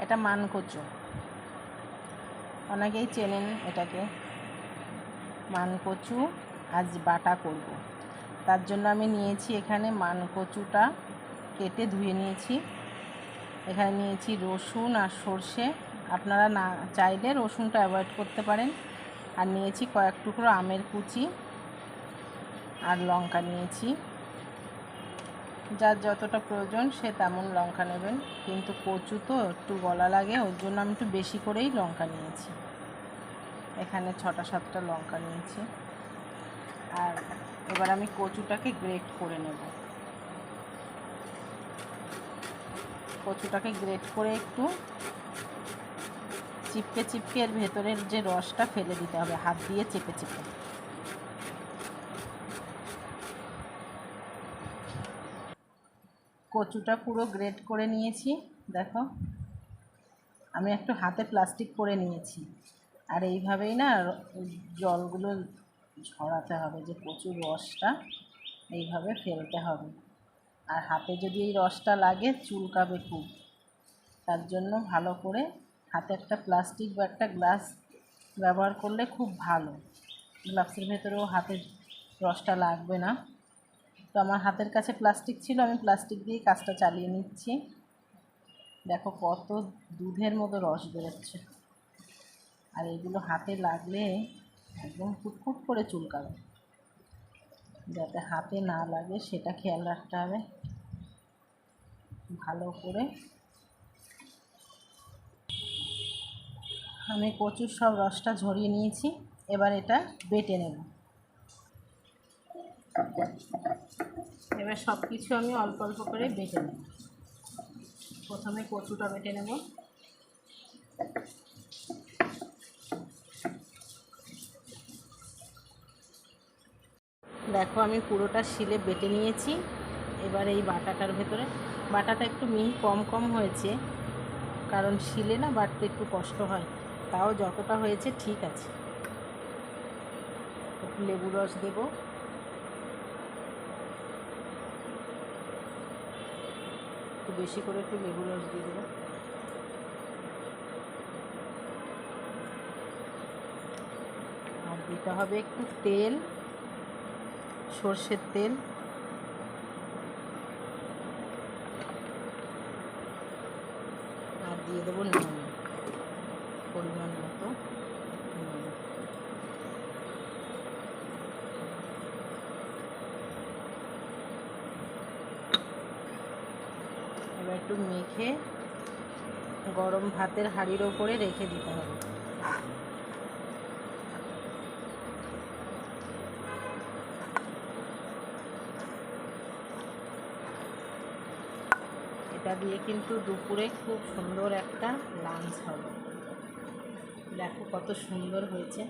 এটা মানকচু, অনেকেই চেনেন এটাকে। মানকচু আজ বাটা করব, তার জন্য আমি নিয়েছি এখানে মানকচুটা কেটে ধুয়ে নিয়েছি। এখানে নিয়েছি রসুন আর সর্ষে, আপনারা না চাইলে রসুনটা অ্যাভয়েড করতে পারেন। আর নিয়েছি কয়েক টুকরো আমের কুচি আর লঙ্কা নিয়েছি। যার যতটা প্রয়োজন সে তেমন লঙ্কা নেবেন, কিন্তু কচু তো একটু গলা লাগে, ওর জন্য আমি একটু বেশি করেই লঙ্কা নিয়েছি। এখানে 6টা-7টা লঙ্কা নিয়েছি। আর এবার আমি কচুটাকে গ্রেট করে নেব। কচুটাকে গ্রেট করে একটু চিপকে চিপকে এর ভেতরের যে রসটা ফেলে দিতে হবে, হাত দিয়ে চেপে চেপে। কচুটা পুরো গ্রেট করে নিয়েছি। দেখো, আমি একটু হাতে প্লাস্টিক করে নিয়েছি। আর এইভাবেই না জলগুলো ঝরাতে হবে, যে কচুর রসটা এইভাবে ফেলতে হবে। আর হাতে যদি এই রসটা লাগে চুলকাবে খুব, তার জন্য ভালো করে হাতে একটা প্লাস্টিক বা একটা গ্লাস ব্যবহার করলে খুব ভালো। গ্লাসের ভেতরেও হাতের রসটা লাগবে না। তো আমার হাতের কাছে প্লাস্টিক ছিল, আমি প্লাস্টিক দিয়ে কাজটা চালিয়ে নিচ্ছি। দেখো কত দুধের মতো রস বেরোচ্ছে। আর এগুলো হাতে লাগলে একদম ফুটফুট করে চুলকাবে, যাতে হাতে না লাগে সেটা খেয়াল রাখতে হবে। ভালো করে আমি কচুর সব রসটা ঝরিয়ে নিয়েছি। এবার এটা বেটে নেব। এবার সব কিছু আমি অল্প অল্প করে বেটে নেব। প্রথমে কচুটা বেটে নেব। দেখো আমি পুরোটা শিলে বেটে নিয়েছি। এবার এই বাটাটার ভেতরে, বাটাটা একটু মিহি কম কম হয়েছে, কারণ শিলে না বাটতে একটু কষ্ট হয়, তাও যতটা হয়েছে ঠিক আছে। একটু লেবু রস দেব। একটু বেশি করে একটু লেবু রস দিয়ে দেবো। আর দিতে হবে একটু তেল, সর্ষের তেল। আর দিয়ে দেবো নুন, পরিমাণ মতো নুন। এবার একটু মেখে গরম ভাতের হাঁড়ির ওপরে রেখে দিতে হবে। এটা দিয়ে কিন্তু দুপুরে খুব সুন্দর একটা লাঞ্চ হবে। দেখো কত সুন্দর হয়েছে।